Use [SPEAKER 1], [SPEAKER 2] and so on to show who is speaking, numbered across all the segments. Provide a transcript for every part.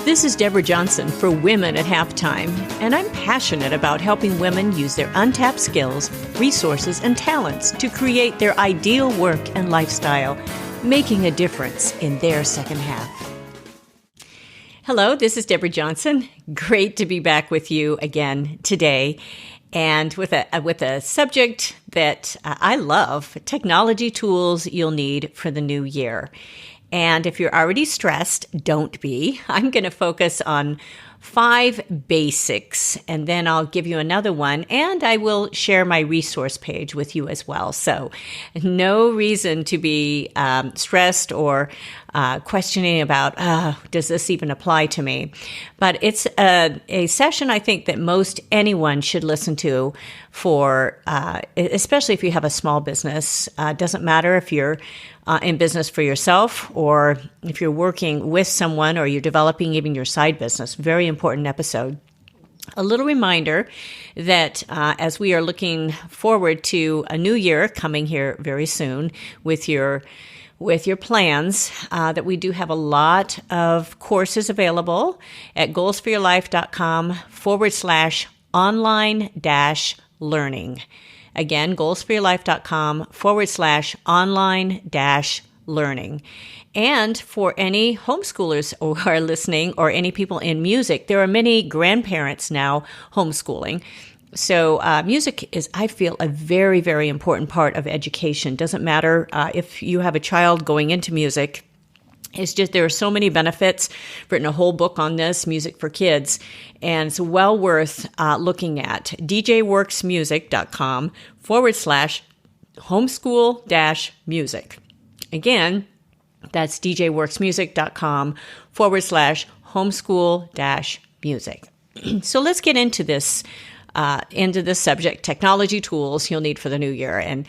[SPEAKER 1] This is Deborah Johnson for Women at Halftime, and I'm passionate about helping women use their untapped skills, resources, and talents to create their ideal work and lifestyle, making a difference in their second half. Hello, this is Deborah Johnson. Great to be back with you again today, and with a subject that I love, technology tools you'll need for the new year. And if you're already stressed, don't be. I'm going to focus on 5 basics, and then I'll give you another one, and I will share my resource page with you as well. So no reason to be stressed or questioning about, does this even apply to me? But it's a session I think that most anyone should listen to for, especially if you have a small business. Doesn't matter if you're in business for yourself or if you're working with someone or you're developing even your side business. Very important episode. A little reminder that as we are looking forward to a new year coming here very soon with your plans, that we do have a lot of courses available at goalsforyourlife.com/online-learning. Again, goalsforyourlife.com/online-learning. And for any homeschoolers who are listening or any people in music, there are many grandparents now homeschooling. So music is, I feel, a very, very important part of education. Doesn't matter if you have a child going into music. It's just there are so many benefits. I've written a whole book on this, Music for Kids, and it's well worth looking at. djworksmusic.com/homeschool-music. Again, that's djworksmusic.com/homeschool-music. So let's get into this subject, technology tools you'll need for the new year. And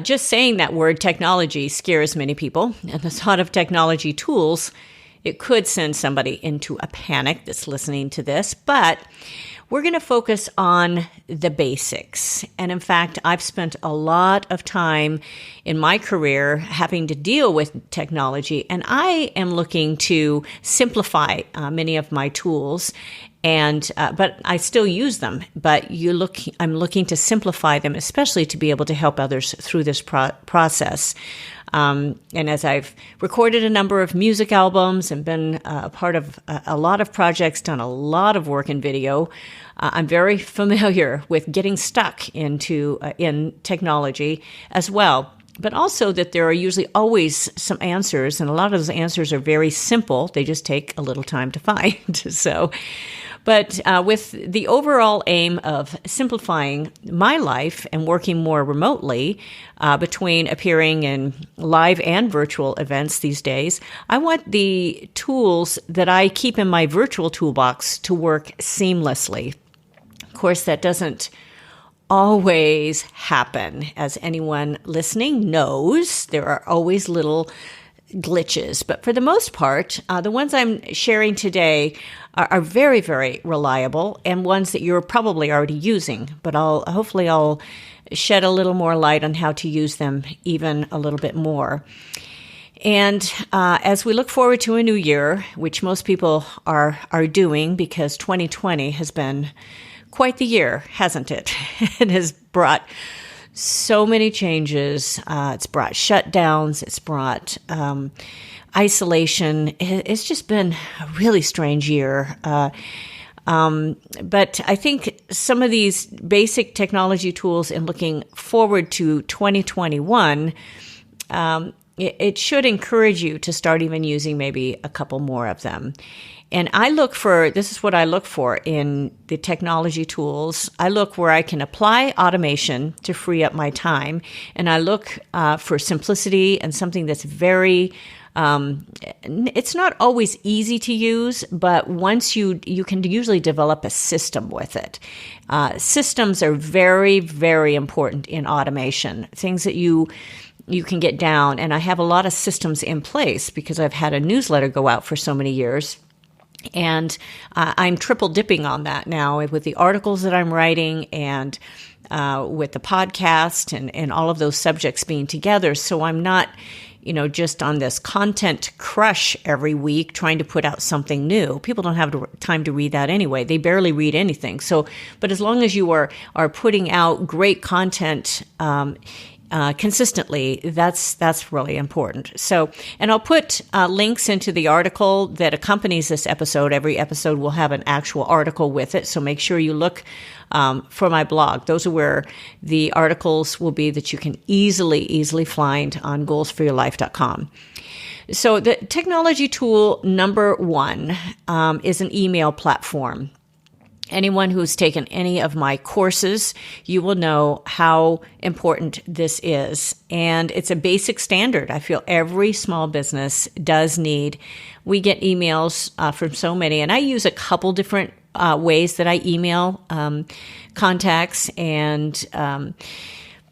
[SPEAKER 1] just saying that word technology scares many people. And the thought of technology tools, it could send somebody into a panic that's listening to this. But we're going to focus on the basics. And in fact, I've spent a lot of time in my career having to deal with technology, and I am looking to simplify many of my tools. And but I still use them. But I'm looking to simplify them, especially to be able to help others through this process. And as I've recorded a number of music albums and been a part of a lot of projects, done a lot of work in video, I'm very familiar with getting stuck in technology as well. But also that there are usually always some answers, and a lot of those answers are very simple. They just take a little time to find. But with the overall aim of simplifying my life and working more remotely between appearing in live and virtual events these days, I want the tools that I keep in my virtual toolbox to work seamlessly. Of course, that doesn't always happen. As anyone listening knows, there are always little glitches. But for the most part, the ones I'm sharing today are very, very reliable and ones that you're probably already using. But hopefully I'll shed a little more light on how to use them even a little bit more. And as we look forward to a new year, which most people are doing because 2020 has been quite the year, hasn't it? It has brought so many changes. It's brought shutdowns. It's brought isolation. It's just been a really strange year. But I think some of these basic technology tools in looking forward to 2021, it should encourage you to start even using maybe a couple more of them. And this is what I look for in the technology tools. I look where I can apply automation to free up my time. And I look for simplicity and something that's very, it's not always easy to use, but once you can usually develop a system with it. Systems are very, very important in automation. Things that you can get down. And I have a lot of systems in place because I've had a newsletter go out for so many years. And I'm triple dipping on that now with the articles that I'm writing and with the podcast and all of those subjects being together. So I'm not just on this content crush every week, trying to put out something new. People don't have time to read that anyway. They barely read anything. So, but as long as you are putting out great content, consistently, that's really important. So, and I'll put links into the article that accompanies this episode. Every episode will have an actual article with it. So make sure you look for my blog. Those are where the articles will be that you can easily find on goalsforyourlife.com. So the technology tool number 1 is an email platform. Anyone who's taken any of my courses, you will know how important this is. And it's a basic standard. I feel every small business does need. We get emails from so many, and I use a couple different ways that I email contacts, and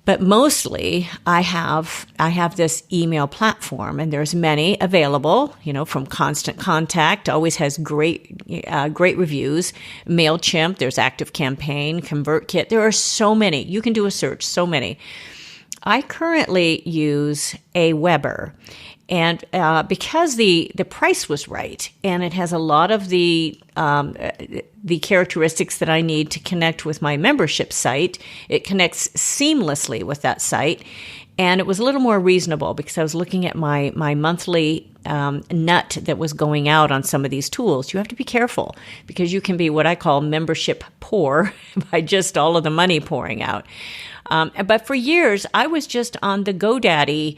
[SPEAKER 1] but mostly I have this email platform, and there's many available, from Constant Contact, always has great reviews. MailChimp, there's ActiveCampaign, ConvertKit. There are so many. You can do a search, so many. I currently use Aweber, and because the price was right, and it has a lot of the characteristics that I need to connect with my membership site, it connects seamlessly with that site, and it was a little more reasonable because I was looking at my monthly nut that was going out on some of these tools. You have to be careful because you can be what I call membership poor by just all of the money pouring out. But for years, I was just on the GoDaddy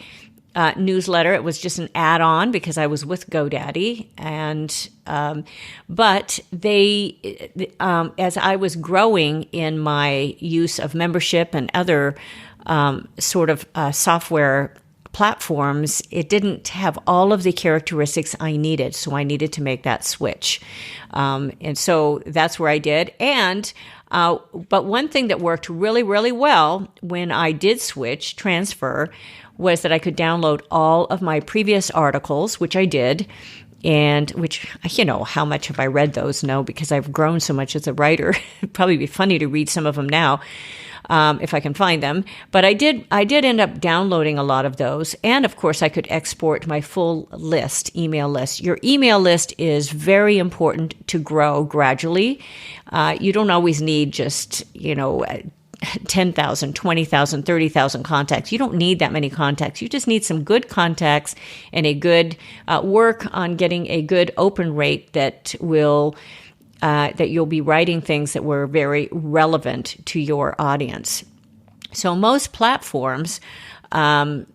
[SPEAKER 1] newsletter. It was just an add-on because I was with GoDaddy, and but they, as I was growing in my use of membership and other sort of software platforms, it didn't have all of the characteristics I needed, so I needed to make that switch, and so that's where I did. And but one thing that worked really, really well when I did transfer, was that I could download all of my previous articles, which I did, and which, how much have I read those? No, because I've grown so much as a writer. It'd probably be funny to read some of them now, if I can find them. But I did end up downloading a lot of those. And of course, I could export my full email list. Your email list is very important to grow gradually. You don't always need just, 10,000, 20,000, 30,000 contacts. You don't need that many contacts. You just need some good contacts and a good work on getting a good open rate that will that you'll be writing things that were very relevant to your audience. So most platforms are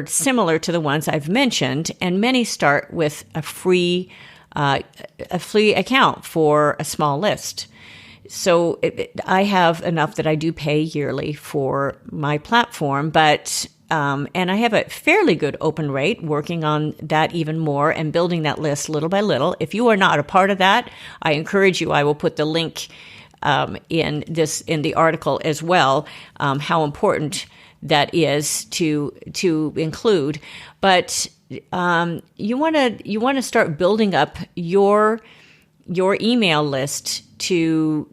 [SPEAKER 1] similar to the ones I've mentioned, and many start with a free account for a small list. So I have enough that I do pay yearly for my platform, but and I have a fairly good open rate, working on that even more and building that list little by little. If you are not a part of that, I encourage you. I will put the link in the article as well, how important that is to include. But you want to start building up your email list to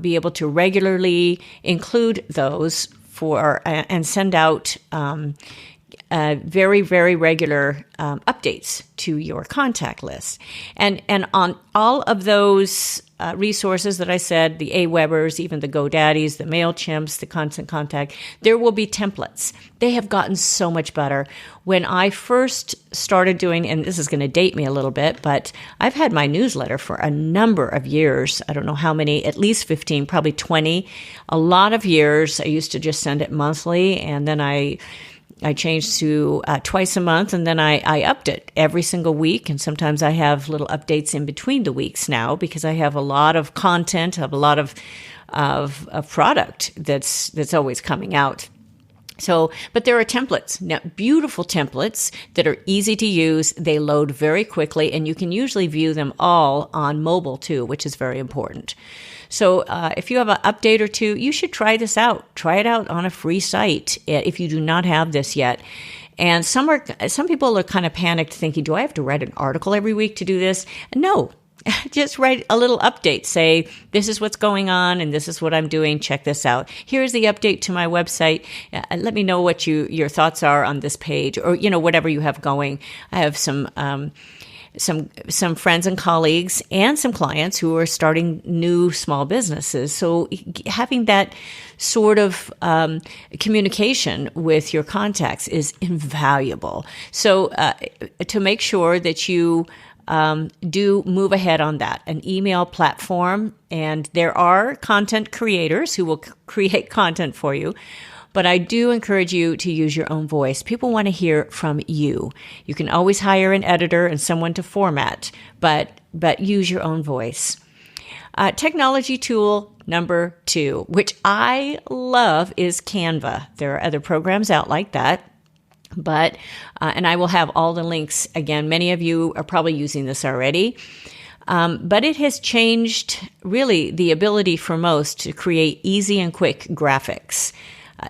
[SPEAKER 1] be able to regularly include those and send out very, very regular updates to your contact list. And on all of those resources that I said, the Awebers, even the GoDaddys, the MailChimps, the Constant Contact, there will be templates. They have gotten so much better. When I first started doing, and this is going to date me a little bit, but I've had my newsletter for a number of years. I don't know how many, at least 15, probably 20. A lot of years. I used to just send it monthly, and then I changed to twice a month, and then I upped it every single week. And sometimes I have little updates in between the weeks now because I have a lot of content, I have a lot of product that's always coming out. So, but there are templates, now, beautiful templates that are easy to use. They load very quickly, and you can usually view them all on mobile too, which is very important. So if you have an update or two, you should try this out. Try it out on a free site if you do not have this yet. And some people are kind of panicked thinking, do I have to write an article every week to do this? No. just write a little update. Say, this is what's going on and this is what I'm doing. Check this out. Here's the update to my website. Let me know what your thoughts are on this page, or, whatever you have going. I have some friends and colleagues and some clients who are starting new small businesses. So having that sort of communication with your contacts is invaluable. So to make sure that you do move ahead on that, an email platform, and there are content creators who will create content for you. But I do encourage you to use your own voice. People want to hear from you. You can always hire an editor and someone to format, but use your own voice. Technology tool number 2, which I love, is Canva. There are other programs out like that. But, and I will have all the links. Again, many of you are probably using this already. But it has changed really the ability for most to create easy and quick graphics,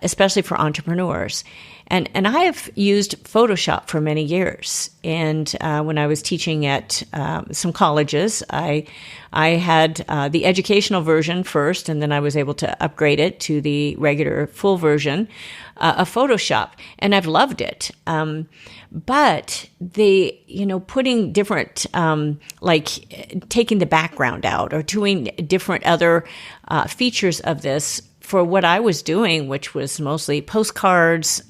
[SPEAKER 1] especially for entrepreneurs. And I have used Photoshop for many years. And when I was teaching at some colleges, I had the educational version first, and then I was able to upgrade it to the regular full version of Photoshop, and I've loved it. But putting different, like taking the background out or doing different other features of this for what I was doing, which was mostly postcards,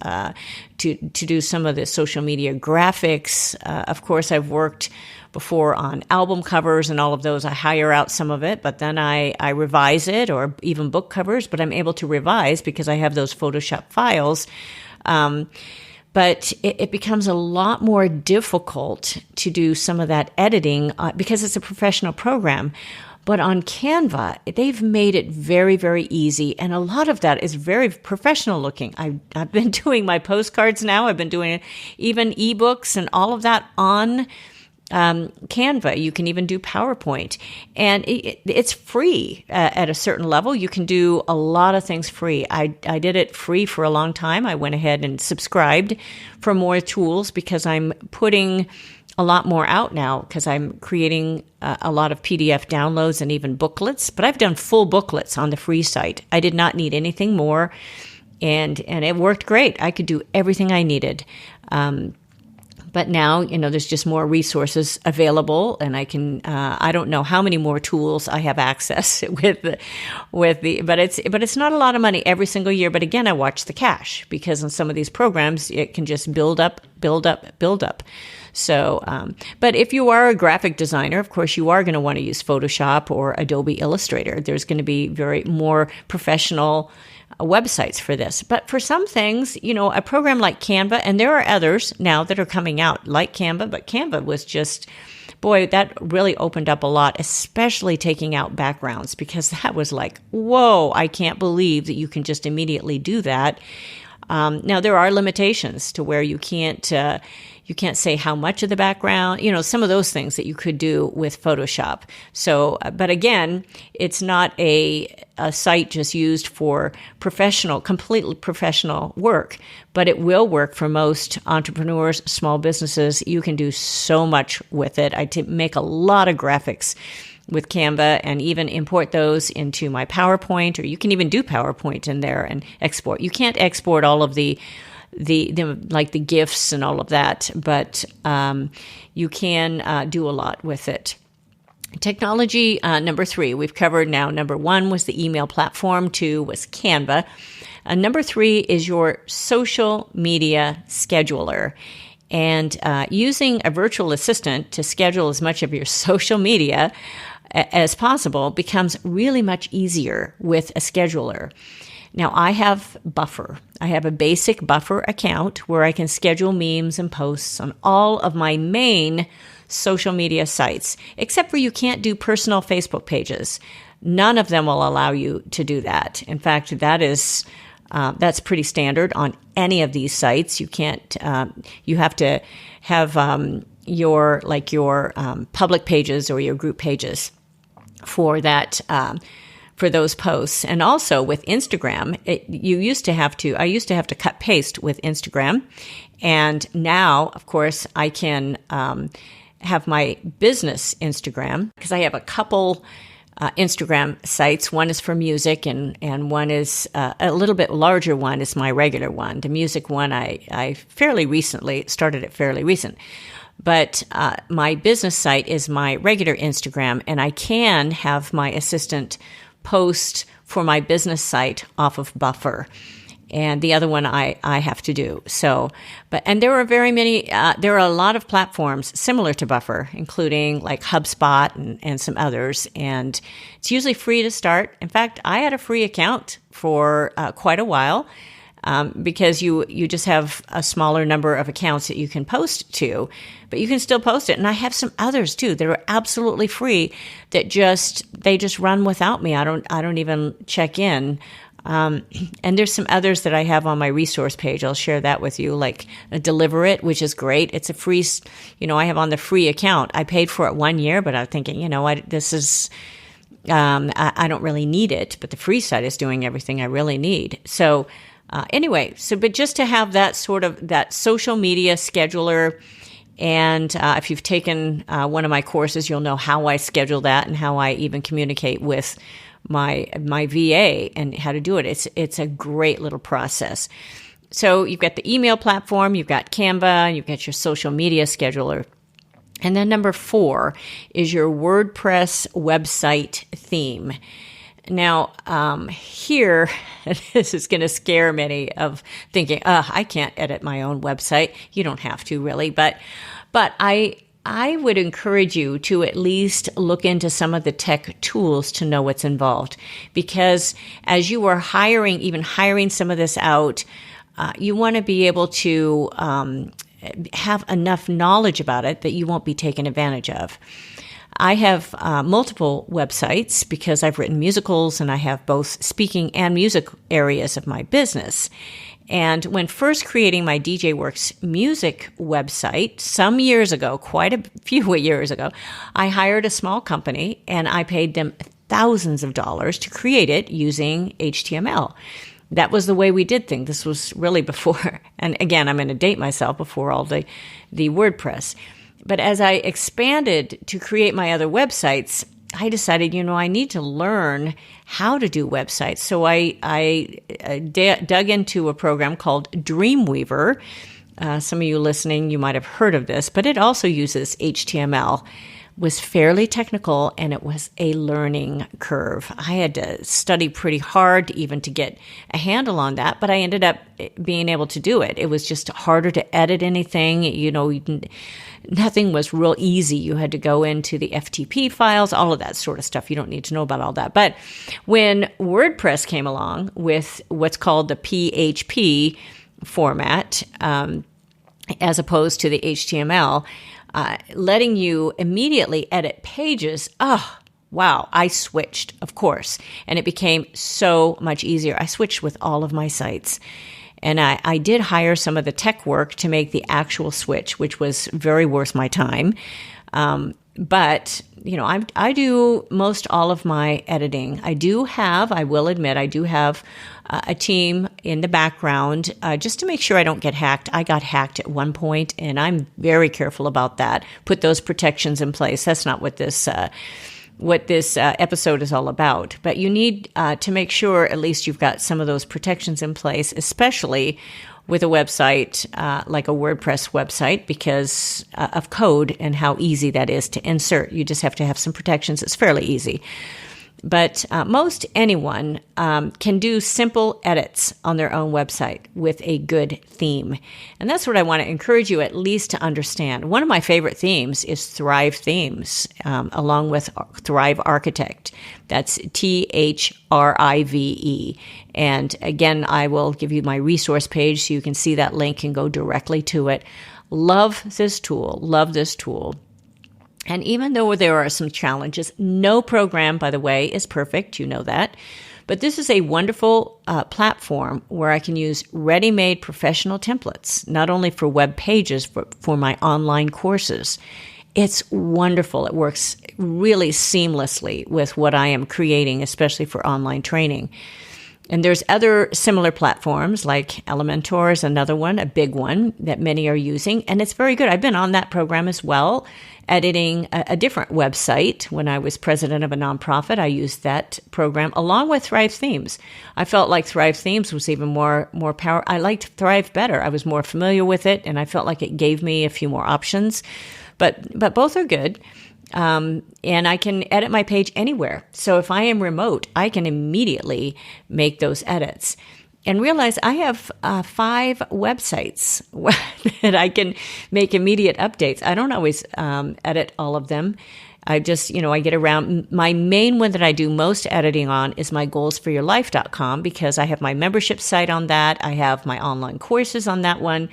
[SPEAKER 1] to do some of the social media graphics. Of course, I've worked before on album covers and all of those. I hire out some of it, but then I revise it, or even book covers, but I'm able to revise because I have those Photoshop files. But it becomes a lot more difficult to do some of that editing because it's a professional program. But on Canva, they've made it very, very easy. And a lot of that is very professional looking. I've been doing my postcards now. I've been doing even ebooks and all of that on Canva. You can even do PowerPoint. And it's free at a certain level. You can do a lot of things free. I did it free for a long time. I went ahead and subscribed for more tools because I'm putting a lot more out now, because I'm creating a lot of PDF downloads and even booklets. But I've done full booklets on the free site. I did not need anything more, and it worked great. I could do everything I needed. But now, there's just more resources available, and I can, I don't know how many more tools I have access but it's not a lot of money every single year. But again, I watch the cash, because in some of these programs, it can just build up. So, but if you are a graphic designer, of course, you are going to want to use Photoshop or Adobe Illustrator. There's going to be very more professional websites for this. But for some things, a program like Canva, and there are others now that are coming out like Canva, but Canva was just, boy, that really opened up a lot, especially taking out backgrounds, because that was like, whoa, I can't believe that you can just immediately do that. Now, there are limitations to where you can't say how much of the background, some of those things that you could do with Photoshop. So, but again, it's not a site just used for completely professional work, but it will work for most entrepreneurs, small businesses. You can do so much with it. I make a lot of graphics with Canva and even import those into my PowerPoint, or you can even do PowerPoint in there and export. You can't export all of the like the GIFs and all of that, but you can do a lot with it. Technology number 3, we've covered now. Number 1 was the email platform. 2 was Canva. Number 3 is your social media scheduler. And using a virtual assistant to schedule as much of your social media as possible becomes really much easier with a scheduler. Now, I have Buffer. I have a basic Buffer account where I can schedule memes and posts on all of my main social media sites, except for you can't do personal Facebook pages. None of them will allow you to do that. In fact, that's pretty standard on any of these sites. You can't. You have to have your public pages or your group pages for that. For those posts. And also with Instagram, I used to have to cut paste with Instagram. And now, of course, I can have my business Instagram, because I have a couple Instagram sites. One is for music, and one is a little bit larger one is my regular one. The music one, I fairly recently started it fairly recent. But my business site is my regular Instagram, and I can have my assistant post for my business site off of Buffer. And the other one I have to do. So, and there are there are a lot of platforms similar to Buffer, including like HubSpot and some others. And it's usually free to start. In fact, I had a free account for quite a while, because you just have a smaller number of accounts that you can post to, but you can still post it. And I have some others too that are absolutely free that they just run without me. I don't even check in. And there's some others that I have on my resource page. I'll share that with you, like Deliver It, which is great. It's a free, I have on the free account. I paid for it 1 year, but I'm thinking, this is, I don't really need it, but the free site is doing everything I really need. So, but just to have that sort of that social media scheduler. And if you've taken one of my courses, you'll know how I schedule that and how I even communicate with my VA and how to do it. It's a great little process. So you've got the email platform, you've got Canva, you've got your social media scheduler. And then number 4 is your WordPress website theme. Now, here, this is going to scare many of thinking, I can't edit my own website. You don't have to really, but I would encourage you to at least look into some of the tech tools to know what's involved, because as you are hiring some of this out, you want to be able to have enough knowledge about it that you won't be taken advantage of. I have multiple websites because I've written musicals, and I have both speaking and music areas of my business. And when first creating my DJ Works music website some years ago, quite a few years ago, I hired a small company and I paid them thousands of dollars to create it using HTML. That was the way we did things. This was really before, and again, I'm going to date myself, before all the WordPress. But as I expanded to create my other websites, I decided, I need to learn how to do websites. So I dug into a program called Dreamweaver. Some of you listening, you might have heard of this, but it also uses HTML. It was fairly technical, and it was a learning curve. I had to study pretty hard even to get a handle on that, but I ended up being able to do it. It was just harder to edit anything. Nothing was real easy. You had to go into the FTP files, all of that sort of stuff. You don't need to know about all that. But when WordPress came along with what's called the PHP format, as opposed to the HTML, letting you immediately edit pages, wow, I switched, of course. And it became so much easier. I switched with all of my sites. And I did hire some of the tech work to make the actual switch, which was very worth my time. But, I do most all of my editing. I will admit, I do have a team in the background just to make sure I don't get hacked. I got hacked at one point, and I'm very careful about that. Put those protections in place. That's not what this episode is all about. But you need to make sure at least you've got some of those protections in place, especially with a website like a WordPress website, because of code and how easy that is to insert. You just have to have some protections. It's fairly easy. But most anyone can do simple edits on their own website with a good theme. And that's what I want to encourage you at least to understand. One of my favorite themes is Thrive Themes, along with Thrive Architect. That's THRIVE. And again, I will give you my resource page so you can see that link and go directly to it. Love this tool. And even though there are some challenges, no program, by the way, is perfect. You know that. But this is a wonderful platform where I can use ready-made professional templates, not only for web pages, but for my online courses. It's wonderful. It works really seamlessly with what I am creating, especially for online training. And there's other similar platforms like Elementor is another one, a big one that many are using. And it's very good. I've been on that program as well, editing a different website. When I was president of a nonprofit, I used that program along with Thrive Themes. I felt like Thrive Themes was even more power. I liked Thrive better. I was more familiar with it, and I felt like it gave me a few more options. But both are good. And I can edit my page anywhere. So if I am remote, I can immediately make those edits. And realize I have 5 websites that I can make immediate updates. I don't always edit all of them. I just, I get around. My main one that I do most editing on is my goalsforyourlife.com, because I have my membership site on that. I have my online courses on that one.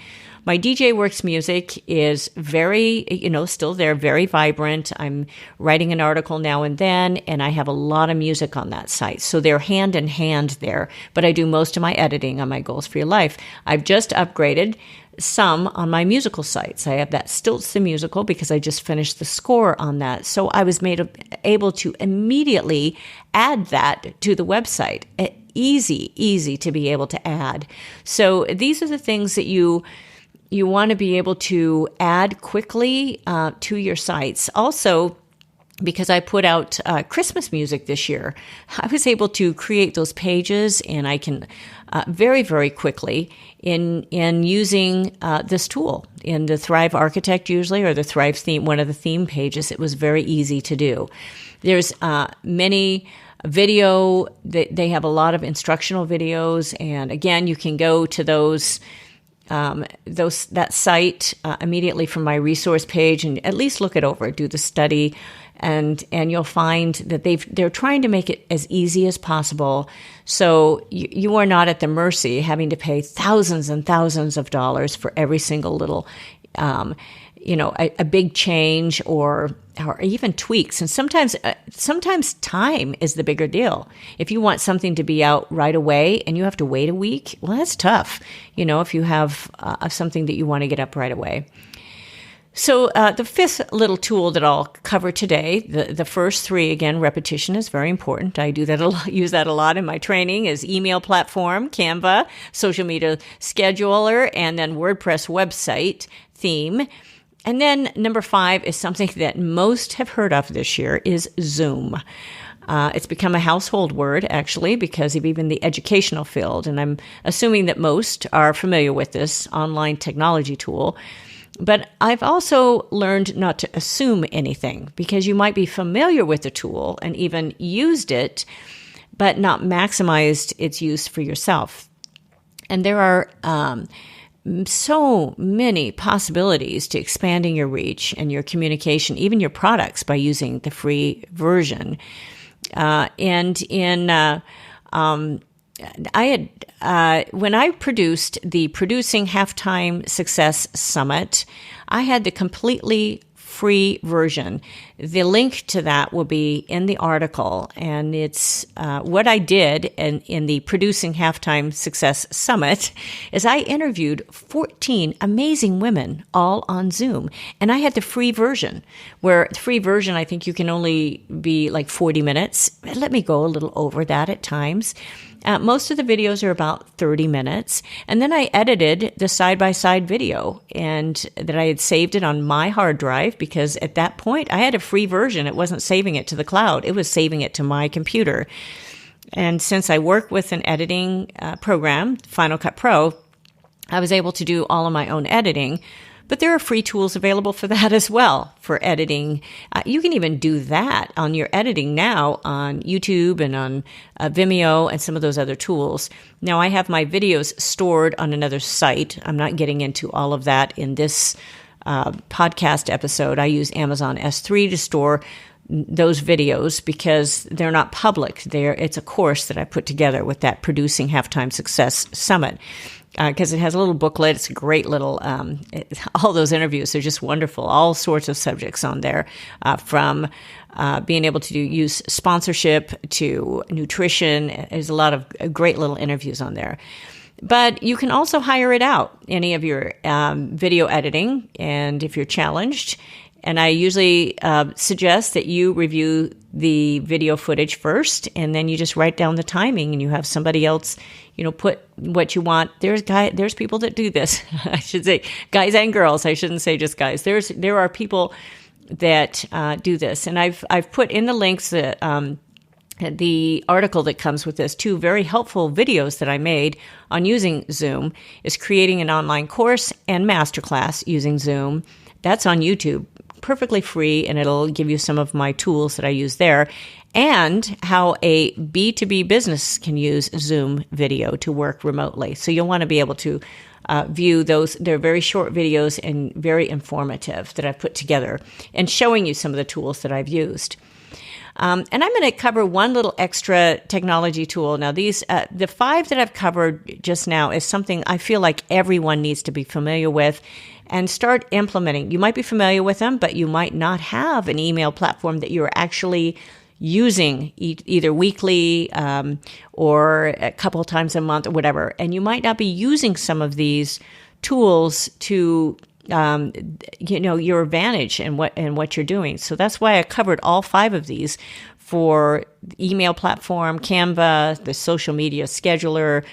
[SPEAKER 1] My DJ Works music is very, still there, very vibrant. I'm writing an article now and then, and I have a lot of music on that site. So they're hand in hand there, but I do most of my editing on my Goals for Your Life. I've just upgraded some on my musical sites. I have that Stilts the Musical because I just finished the score on that. So I was able to immediately add that to the website. Easy to be able to add. So these are the things that you want to be able to add quickly to your sites. Also, because I put out Christmas music this year, I was able to create those pages, and I can very, very quickly in using this tool in the Thrive Architect usually, or the Thrive theme, one of the theme pages. It was very easy to do. There's many video. They have a lot of instructional videos, and again, you can go to that site immediately from my resource page and at least look it over, do the study, and you'll find that they're trying to make it as easy as possible, so you are not at the mercy having to pay thousands and thousands of dollars for every single little a big change or even tweaks. And sometimes time is the bigger deal. If you want something to be out right away and you have to wait a week, well, that's tough. If you have something that you want to get up right away. So the fifth little tool that I'll cover today, the first 3, again, repetition is very important. I do that a lot, use that a lot in my training, is email platform, Canva, social media scheduler, and then WordPress website theme. And then number 5 is something that most have heard of this year, is Zoom. It's become a household word, actually, because of even the educational field. And I'm assuming that most are familiar with this online technology tool. But I've also learned not to assume anything, because you might be familiar with the tool and even used it, but not maximized its use for yourself. And there are so many possibilities to expanding your reach and your communication, even your products, by using the free version. When I produced the Producing Halftime Success Summit, I had the completely free version. The link to that will be in the article, and it's what I did in the Producing Halftime Success Summit is I interviewed 14 amazing women all on Zoom, and I had the free version, where the free version, I think you can only be like 40 minutes. Let me go a little over that at times. Most of the videos are about 30 minutes. And then I edited the side-by-side video, and that I had saved it on my hard drive, because at that point I had a free version. It wasn't saving it to the cloud. It was saving it to my computer. And since I work with an editing program, Final Cut Pro, I was able to do all of my own editing. But there are free tools available for that as well, for editing. You can even do that on your editing now on YouTube and on Vimeo and some of those other tools. Now, I have my videos stored on another site. I'm not getting into all of that in this podcast episode. I use Amazon S3 to store those videos because they're not public. It's a course that I put together with that Producing Halftime Success Summit. Because it has a little booklet. It's a great little, all those interviews are just wonderful. All sorts of subjects on there, from being able to use sponsorship to nutrition. There's a lot of great little interviews on there. But you can also hire it out, any of your video editing, and if you're challenged, And I usually suggest that you review the video footage first, and then you just write down the timing, and you have somebody else, put what you want. There's people that do this. I should say guys and girls. I shouldn't say just guys. There are people that do this, and I've put in the links that the article that comes with this, 2 very helpful videos that I made on using Zoom is creating an online course and masterclass using Zoom. That's on YouTube, perfectly free, and it'll give you some of my tools that I use there, and how a B2B business can use Zoom video to work remotely. So you'll want to be able to view those. They're very short videos and very informative that I've put together and showing you some of the tools that I've used. And I'm going to cover one little extra technology tool. Now, the 5 that I've covered just now is something I feel like everyone needs to be familiar with and start implementing. You might be familiar with them, but you might not have an email platform that you're actually using either weekly or a couple of times a month or whatever. And you might not be using some of these tools to your advantage and what you're doing. So that's why I covered all 5 of these for email platform, Canva, the social media scheduler,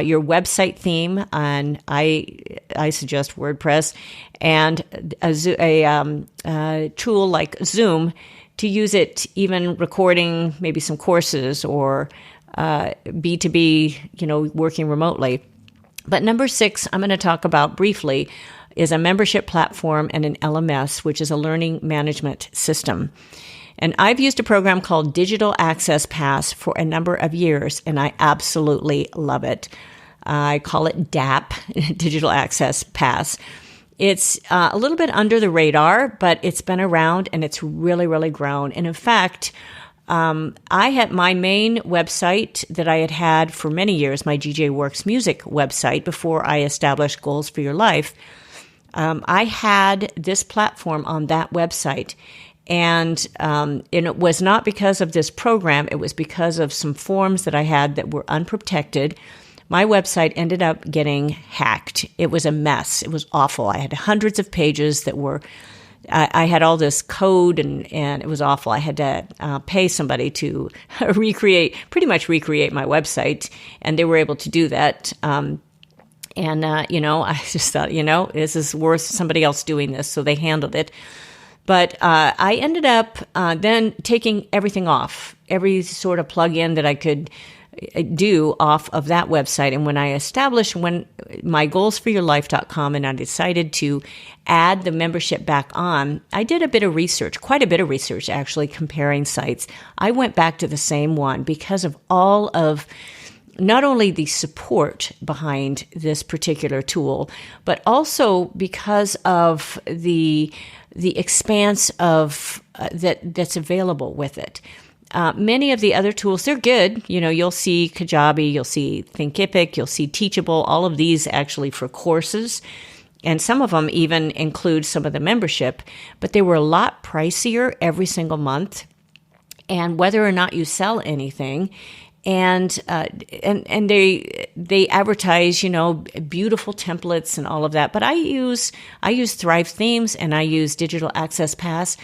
[SPEAKER 1] your website theme, and I suggest WordPress, and a tool like Zoom to use it even recording maybe some courses or B2B, working remotely. But number 6, I'm going to talk about briefly is a membership platform and an LMS, which is a learning management system. And I've used a program called Digital Access Pass for a number of years, and I absolutely love it. I call it DAP, Digital Access Pass. It's a little bit under the radar, but it's been around and it's really, really grown. And in fact, I had my main website that I had for many years, my GJ Works Music website, before I established Goals for Your Life. I had this platform on that website, and it was not because of this program. It was because of some forms that I had that were unprotected. My website ended up getting hacked. It was a mess. It was awful. I had hundreds of pages that were, I had all this code, and it was awful. I had to pay somebody to pretty much recreate my website, and they were able to do that. I just thought, this is worth somebody else doing this. So they handled it. But I ended up then taking everything off, every sort of plug-in that I could do off of that website. And when I established my goalsforyourlife.com and I decided to add the membership back on, I did quite a bit of research actually, comparing sites. I went back to the same one because of all of not only the support behind this particular tool, but also because of the expanse of that's available with it. Many of the other tools, they're good. You'll see Kajabi, you'll see Thinkific, you'll see Teachable, all of these actually for courses. And some of them even include some of the membership, but they were a lot pricier every single month. And whether or not you sell anything, and they advertise, beautiful templates and all of that. But I use Thrive Themes and I use Digital Access Pass.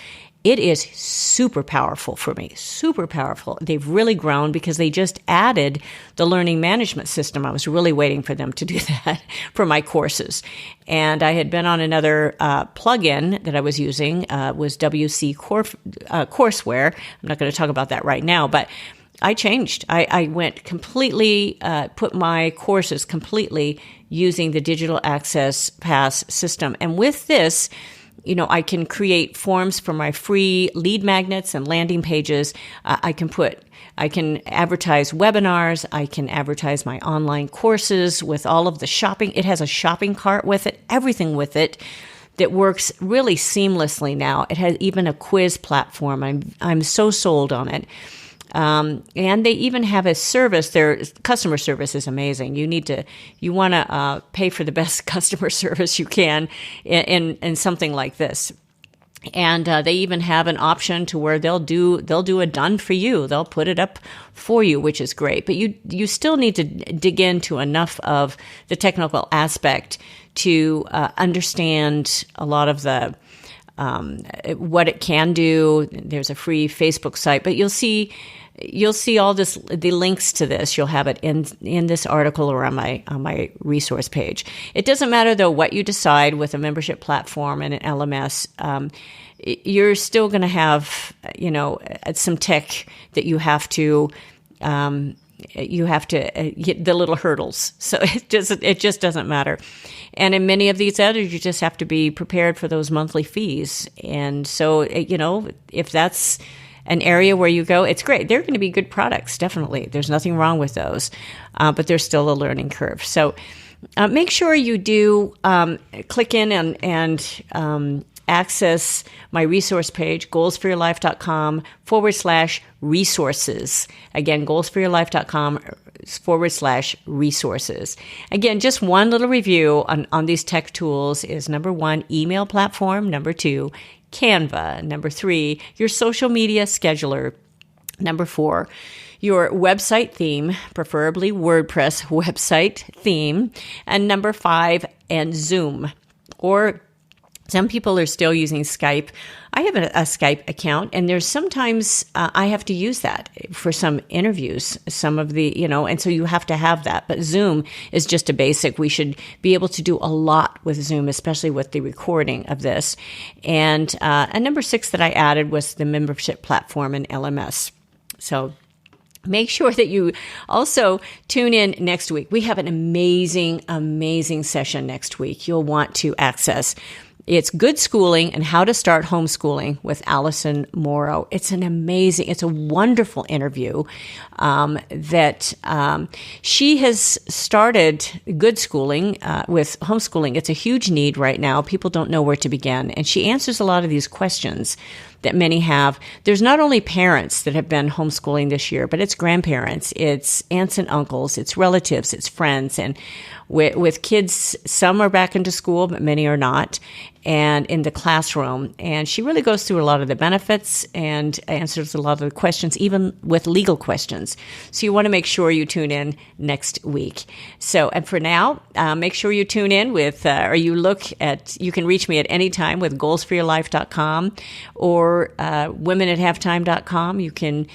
[SPEAKER 1] It is super powerful for me, super powerful. They've really grown because they just added the learning management system. I was really waiting for them to do that for my courses. And I had been on another plugin that I was using, was WC Courseware. I'm not going to talk about that right now, but I changed. I went completely, put my courses completely using the Digital Access Pass system. And with this, I can create forms for my free lead magnets and landing pages. I can advertise webinars. I can advertise my online courses with all of the shopping. It has a shopping cart with it, everything with it that works really seamlessly now. It has even a quiz platform. I'm so sold on it. And they even have a service. Their customer service is amazing. You want to pay for the best customer service you can in something like this. And they even have an option to where they'll do a done for you. They'll put it up for you, which is great. But you still need to dig into enough of the technical aspect to understand a lot of the what it can do. There's a free Facebook site, but you'll see all this, the links to this. You'll have it in this article or on my resource page. It doesn't matter though what you decide with a membership platform and an LMS. You're still going to have, some tech that you have to hit the little hurdles. So it just doesn't matter. And in many of these others, you just have to be prepared for those monthly fees. And so, if that's an area where you go, it's great. They're going to be good products, definitely. There's nothing wrong with those, but there's still a learning curve. So make sure you do click in and access my resource page, goalsforyourlife.com/resources. Again, goalsforyourlife.com/resources. Again, just one little review on these tech tools is: number 1, email platform; number 2, Canva; number 3, your social media scheduler; number 4, your website theme, preferably WordPress website theme; and number 5, and Zoom. Or some people are still using Skype. I have a Skype account, and there's sometimes I have to use that for some interviews, some of the, and so you have to have that. But Zoom is just a basic. We should be able to do a lot with Zoom, especially with the recording of this. And number 6 that I added was the membership platform and LMS. So make sure that you also tune in next week. We have an amazing, amazing session next week you'll want to access. It's Good Schooling and How to Start Homeschooling with Allison Morrow. It's a wonderful interview that she has started Good Schooling with homeschooling. It's a huge need right now. People don't know where to begin. And she answers a lot of these questions that many have. There's not only parents that have been homeschooling this year, but it's grandparents, it's aunts and uncles, it's relatives, it's friends. And with kids, some are back into school, but many are not, and in the classroom. And she really goes through a lot of the benefits and answers a lot of the questions, even with legal questions. So you want to make sure you tune in next week. So, and for now, make sure you tune in with, you can reach me at any time with goalsforyourlife.com or womenathalftime.com. You can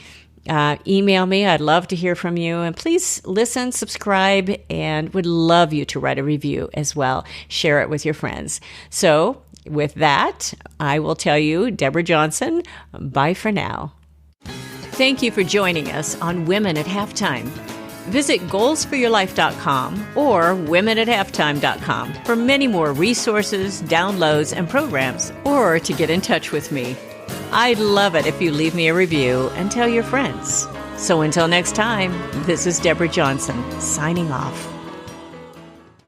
[SPEAKER 1] email me. I'd love to hear from you. And please listen, subscribe, and would love you to write a review as well. Share it with your friends. So with that, I will tell you, Deborah Johnson, bye for now. Thank you for joining us on Women at Halftime. Visit goalsforyourlife.com or womenathalftime.com for many more resources, downloads, and programs, or to get in touch with me. I'd love it if you leave me a review and tell your friends. So until next time, this is Deborah Johnson signing off.